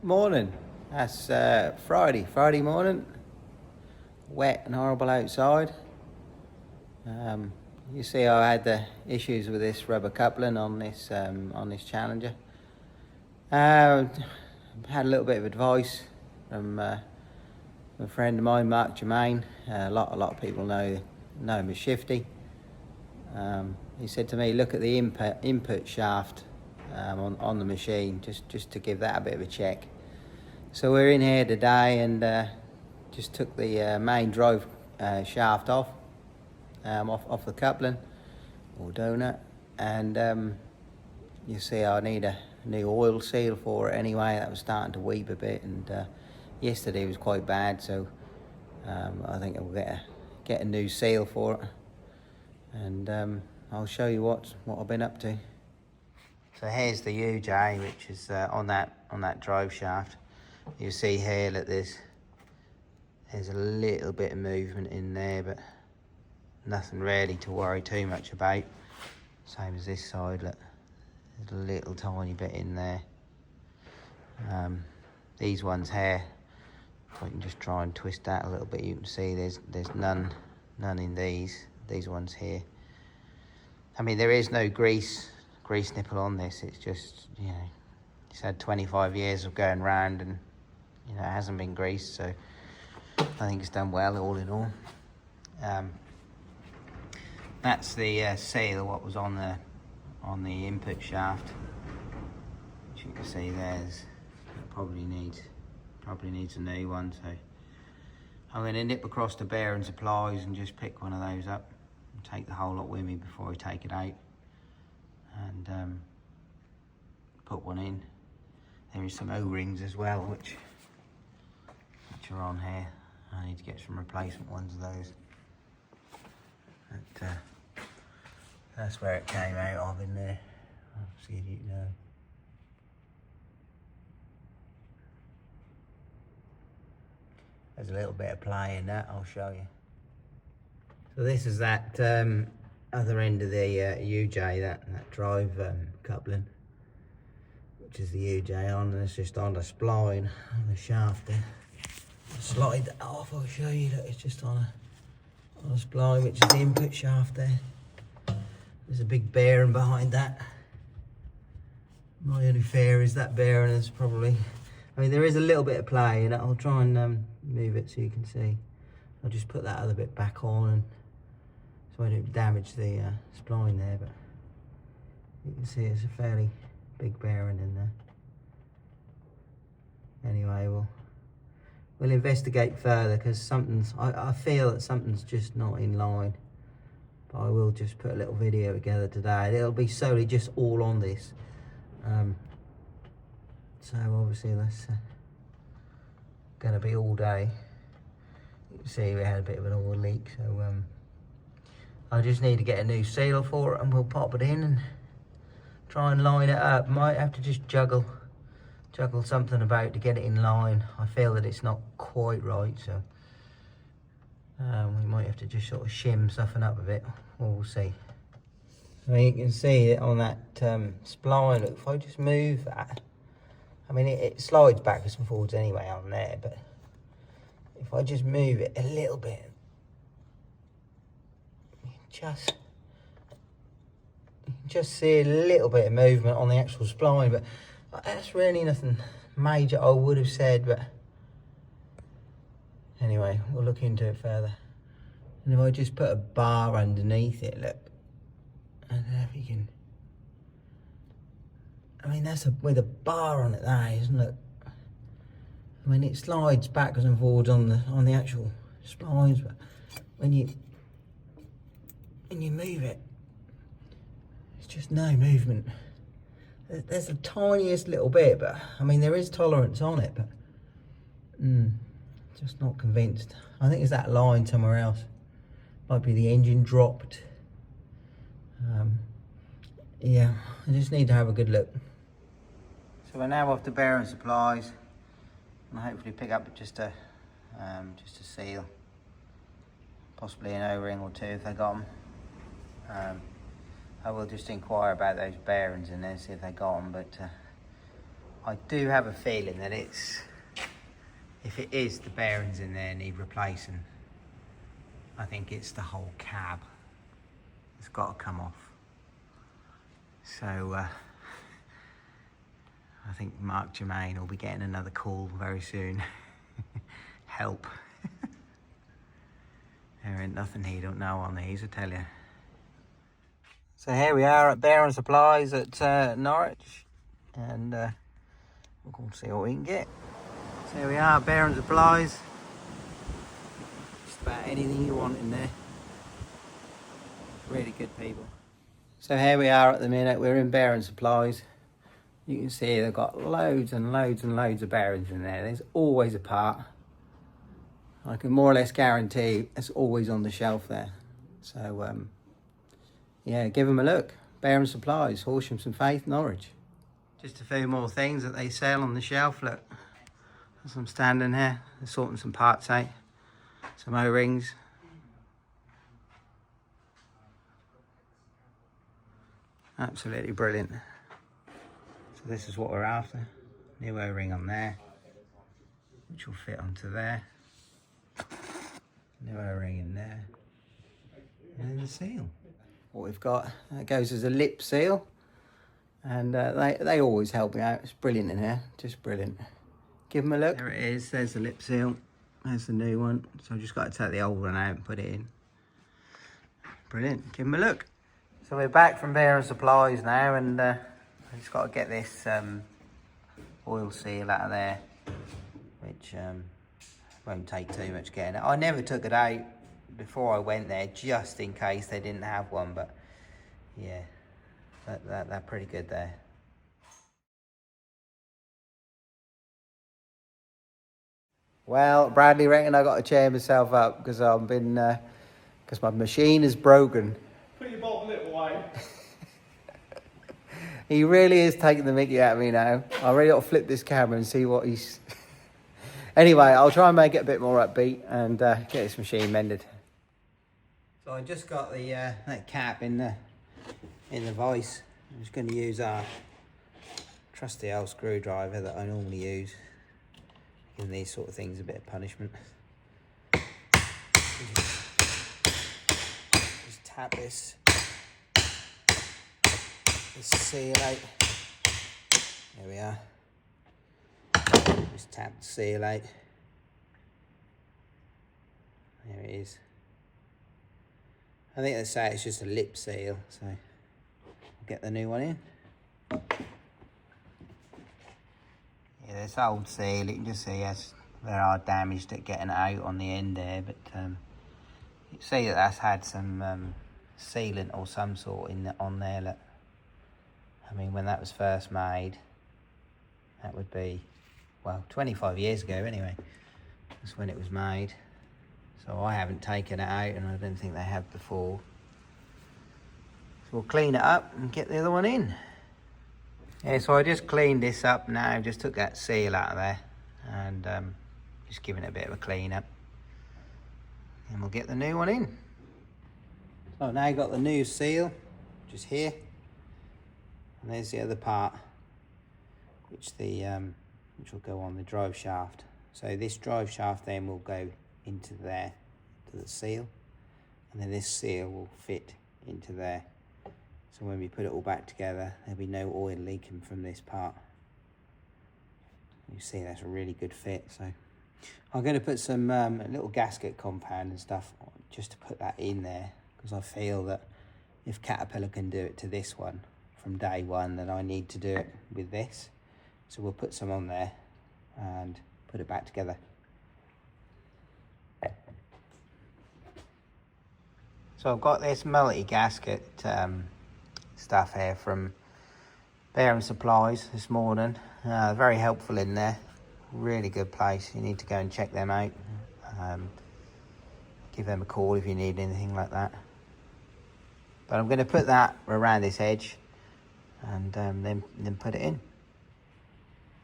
Morning. That's Friday morning. Wet and horrible outside. You see, I had the issues with this rubber coupling on this Challenger. Had a little bit of advice from a friend of mine, Mark Germain. A lot of people know him as Shifty. He said to me, look at the input shaft on the machine, just to give that a bit of a check. So we're in here today and just took the main drive shaft off the coupling or donut, and you see I need a new oil seal for it anyway. That was starting to weep a bit, and yesterday was quite bad, so I think I'll get a new seal for it, and I'll show you what I've been up to. So here's the UJ, which is on that drive shaft. You see here that there's a little bit of movement in there, but nothing really to worry too much about. Same as this side, look, there's a little tiny bit in there. These ones here, if I can just try and twist that a little bit, you can see there's none in these ones here. I mean, there is no grease nipple on this. It's just, you know, it's had 25 years of going round and, you know, it hasn't been greased, so I think it's done well all in all. That's the seal, what was on the input shaft. As you can see, it probably needs a new one. So I'm going to nip across to Bearing Supplies and just pick one of those up and take the whole lot with me before I take it out, and put one in. There is some O-rings as well, which are on here. I need to get some replacement ones of those. But, that's where it came out of in there. I'll see if you know. There's a little bit of play in that, I'll show you. So this is that other end of the UJ, that drive coupling, which is the UJ on, and it's just on the spline on the shaft there. I'll slide that off, I'll show you that it's just on a spline, which is the input shaft there. There's a big bearing behind that. My only fear is that bearing is probably, I mean, there is a little bit of play in it. I'll try and move it so you can see. I'll just put that other bit back on, and so I don't damage the spline there, but you can see it's a fairly big bearing in there. Anyway, we'll investigate further, because I feel that something's just not in line. But I will just put a little video together today. It'll be solely just all on this. So obviously that's going to be all day. You can see we had a bit of an oil leak, so I just need to get a new seal for it, and we'll pop it in and try and line it up. Might have to just juggle something about to get it in line. I feel that it's not quite right, so we might have to just sort of shim something up a bit. We'll see. I mean, you can see it on that spline. Look, if I just move that, I mean, it slides backwards and forwards anyway on there, but if I just move it a little bit, you just see a little bit of movement on the actual spline, but that's really nothing major, I would have said. But anyway, we'll look into it further. And if I just put a bar underneath it, look, I don't know if you can, I mean, that's with a bar on it there, isn't it? I mean, it slides backwards and forwards on the actual splines, but when you move it, it's just no movement. There's the tiniest little bit, but I mean, there is tolerance on it, but just not convinced. I think it's that line somewhere else. Might be the engine dropped. Yeah, I just need to have a good look. So we're now off to Bearing Supplies, and hopefully pick up just a seal, possibly an O-ring or two if they got them. I will just inquire about those bearings in there, see if they got them, but I do have a feeling that it's, if it is the bearings in there need replacing, I think it's the whole cab. It's got to come off. So I think Mark Germain will be getting another call very soon. Help. There ain't nothing he don't know on these, I tell you. So here we are at Bearing Supplies at Norwich, and we're going to see what we can get. So here we are, Bearing Supplies. Just about anything you want in there. Really good people. So here we are at the minute, we're in Bearing Supplies. You can see they've got loads and loads and loads of bearings in there. There's always a part. I can more or less guarantee it's always on the shelf there. So yeah, give them a look. Bearing Supplies, Horsham St Faith, Norwich. Just a few more things that they sell on the shelf, look. As I'm standing here, they're sorting some parts out. Some O-rings. Absolutely brilliant. So this is what we're after. New O-ring on there, which will fit onto there. New O-ring in there. And then the seal. What we've got, that goes as a lip seal. And they always help me out. It's brilliant in here, just brilliant. Give them a look. There it is, there's the lip seal. There's the new one. So I've just got to take the old one out and put it in. Brilliant, give them a look. So we're back from Bearing Supplies now, and I've just got to get this oil seal out of there, which won't take too much getting it. I never took it out before I went there, just in case they didn't have one, but yeah, they're pretty good there. Well, Bradley reckon I got to chair myself up because I've been, because my machine is broken. Put your bottom lip away. He really is taking the mickey out of me now. I really got to flip this camera and see what he's... Anyway, I'll try and make it a bit more upbeat and get this machine mended. So I just got the that cap in the vise. I'm just going to use our trusty old screwdriver that I normally use. Giving these sort of things a bit of punishment. Just tap this seal out. There we are. Just tap the seal out. There it is. I think they say it's just a lip seal, so I'll get the new one in. Yeah, this old seal, you can just see there are damaged at getting it out on the end there, but you see that that's had some sealant or some sort on there. Look. I mean, when that was first made, that would be, well, 25 years ago anyway. That's when it was made. So I haven't taken it out, and I don't think they have before. So we'll clean it up and get the other one in. Yeah, so I just cleaned this up now, just took that seal out of there, and just giving it a bit of a clean up. And we'll get the new one in. So I've now got the new seal, just here. And there's the other part, which will go on the drive shaft. So this drive shaft then will go into there, to the seal, and then this seal will fit into there. So when we put it all back together, there'll be no oil leaking from this part. You see that's a really good fit. So I'm going to put some a little gasket compound and stuff just to put that in there, because I feel that if Caterpillar can do it to this one from day one, then I need to do it with this. So we'll put some on there and put it back together. So I've got this multi-gasket stuff here from Bearing Supplies this morning. Very helpful in there. Really good place. You need to go and check them out. Give them a call if you need anything like that. But I'm going to put that around this edge and then put it in.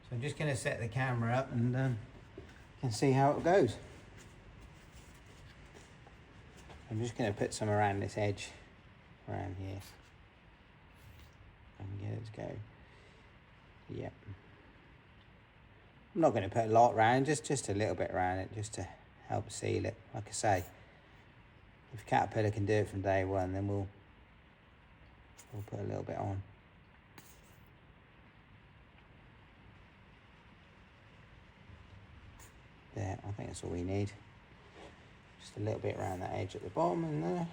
So I'm just going to set the camera up and can see how it goes. I'm just going to put some around this edge, around here. I can get it to go. Yep. I'm not going to put a lot around, just a little bit around it, just to help seal it. Like I say, if Caterpillar can do it from day one, then we'll put a little bit on. There, I think that's all we need. Just a little bit around that edge at the bottom and there.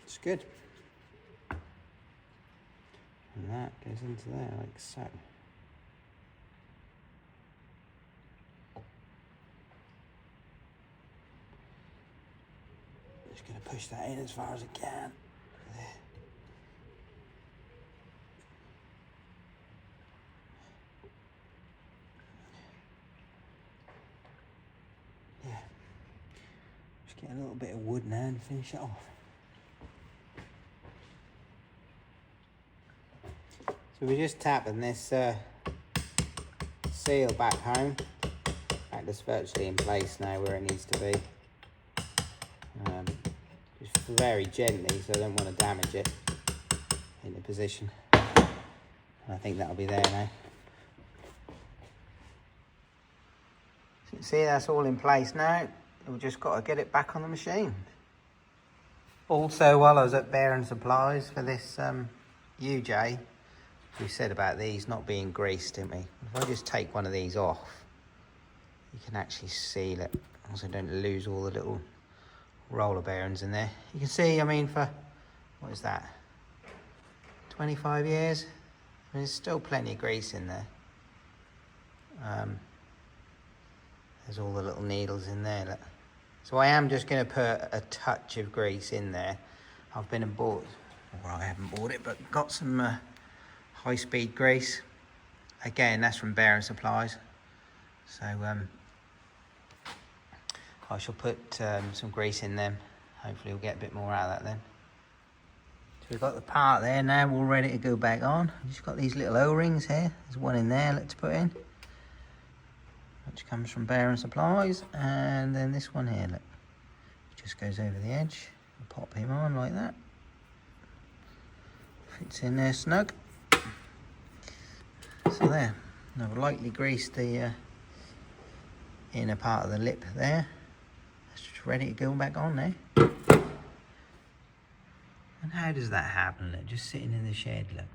It's good. And that goes into there like so. Just going to push that in as far as I can. There. Yeah. Just get a little bit of wood now and finish it off. So we're just tapping this seal back home. That's virtually in place now where it needs to be. Just very gently, so I don't want to damage it into position. And I think that'll be there now. So you can see that's all in place now. We've just got to get it back on the machine. Also, while I was at Bearing Supplies for this UJ, we said about these not being greased, didn't we? If I just take one of these off, you can actually seal it. Also don't lose all the little roller bearings in there. You can see, I mean, for, what is that? 25 years? I mean, there's still plenty of grease in there. There's all the little needles in there, look. So I am just gonna put a touch of grease in there. I've been and bought, or I haven't bought it, but got some high-speed grease. Again, that's from Bearing Supplies. So I shall put some grease in them. Hopefully we'll get a bit more out of that then. So we've got the part there now, all ready to go back on. We've just got these little O-rings here. There's one in there, let's put in, which comes from Bearing Supplies. And then this one here, look, just goes over the edge. Pop him on like that. Fits in there snug. So there, I've lightly greased the inner part of the lip there. It's just ready to go back on there. And how does that happen? Look, just sitting in the shed, look.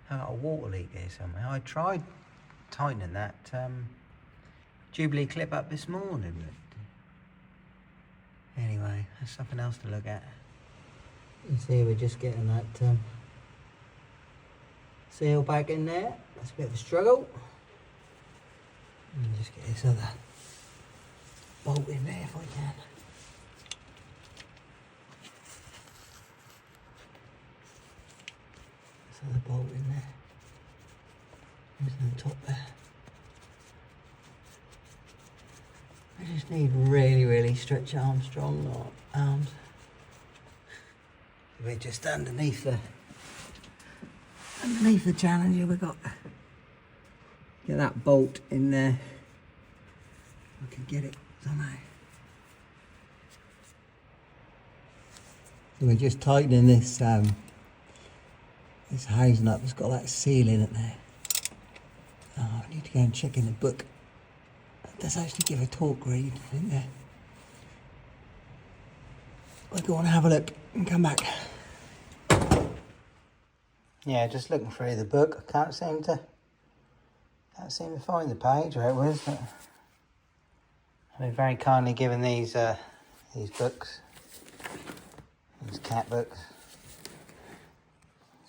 I've got a water leak there somewhere. I tried tightening that Jubilee clip up this morning, but anyway, that's something else to look at. You see, we're just getting that seal back in there. That's a bit of a struggle. And just get this other bolt in there if I can. This other bolt in there. There's the top there. I just need really stretch strong arms. We're just underneath the Challenger. We've got get that bolt in there. I can get it somehow. So we're just tightening this this housing up. It's got that seal in it there. Oh, I need to go and check in the book. It does actually give a torque read in there. I'll go and have a look and come back. Yeah, just looking through the book, I can't seem to find the page where it was. But I've been very kindly given these books, these cat books.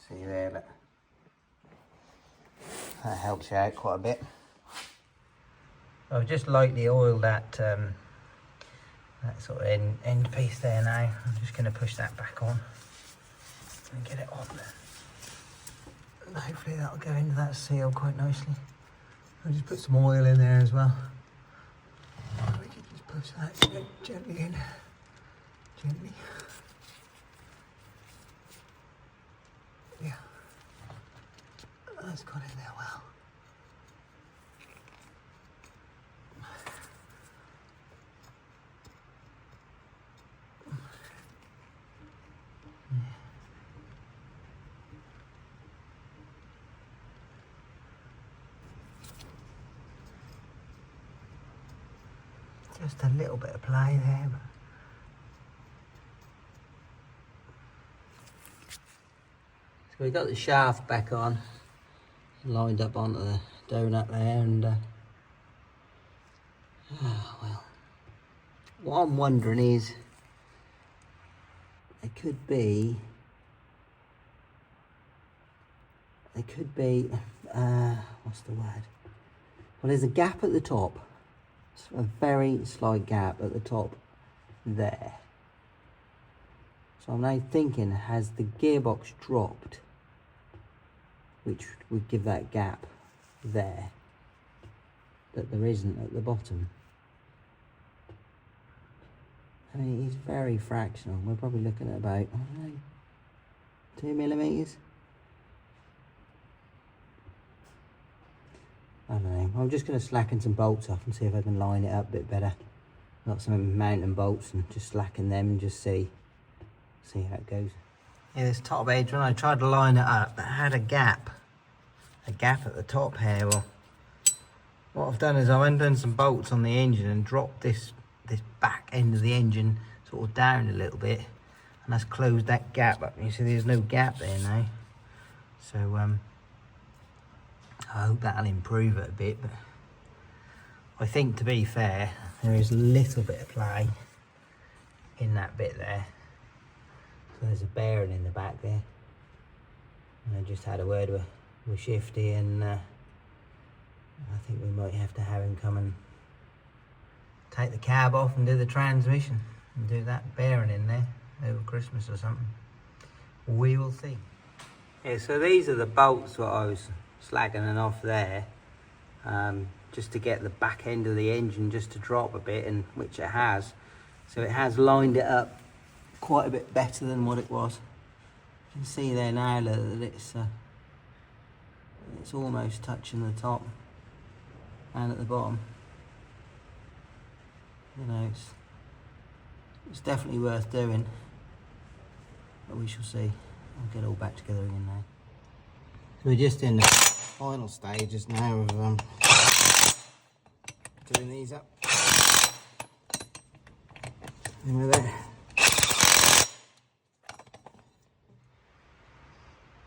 See there, look. That helps you out quite a bit. I've just lightly oiled that sort of end piece there now. I'm just going to push that back on and get it on there. And hopefully that'll go into that seal quite nicely. I'll just put some oil in there as well. We can just push that gently in. Gently. Yeah. That's got in there well. Just a little bit of play there. So we got the shaft back on, lined up onto the donut there, and well, what I'm wondering is, it could be, what's the word? Well, there's a gap at the top, a very slight gap at the top there. So I'm now thinking, has the gearbox dropped, which would give that gap there that there isn't at the bottom. I mean, it's very fractional. We're probably looking at about, I don't know, 2 millimeters. I don't know. I'm just going to slacken some bolts off and see if I can line it up a bit better. Got some mountain bolts and just slacken them and just see how it goes. Yeah, this top edge, when I tried to line it up, it had a gap at the top here. Well, what I've done is I undone some bolts on the engine and dropped this back end of the engine sort of down a little bit, and that's closed that gap up. You see there's no gap there now, so I hope that'll improve it a bit. But I think, to be fair, there is a little bit of play in that bit there. So there's a bearing in the back there, and I just had a word with Shifty, and I think we might have to have him come and take the cab off and do the transmission and do that bearing in there over Christmas or something. We will see. Yeah, so these are the bolts that I was slagging off there, just to get the back end of the engine just to drop a bit, and which it has. So it has lined it up quite a bit better than what it was. You can see there now that it's almost touching the top and at the bottom. You know, it's definitely worth doing, but we shall see. I'll get it all back together again now. So we're just in the final stages now of doing these up. And we're there.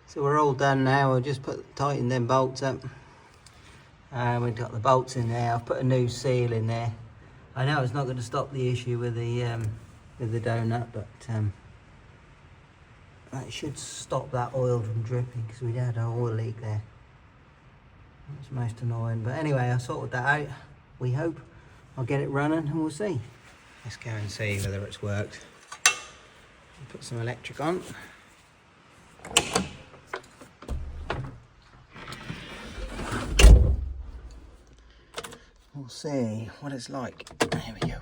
So we're all done now. We'll just tighten them bolts up. We've got the bolts in there. I've put a new seal in there. I know it's not going to stop the issue with the donut, but that should stop that oil from dripping, because we had an oil leak there. That's most annoying. But anyway, I sorted that out. We hope. I'll get it running and we'll see. Let's go and see whether it's worked. Put some electric on. We'll see what it's like. There we go.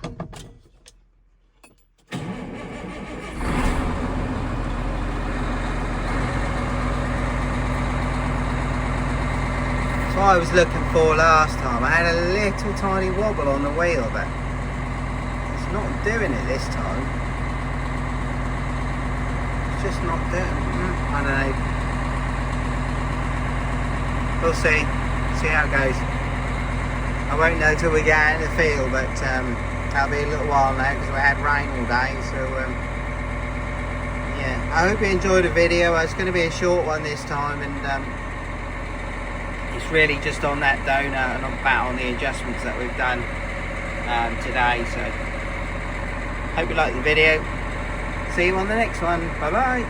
That's what I was looking for last time. I had a little tiny wobble on the wheel, but it's not doing it this time. It's just not doing it. I don't know. We'll see. See how it goes. I won't know till we get out in the field, but that'll be a little while now because we had rain all day. So yeah, I hope you enjoyed the video. It's going to be a short one this time, and it's really just on that donut and about on the adjustments that we've done today. So hope you liked the video. See you on the next one. Bye bye.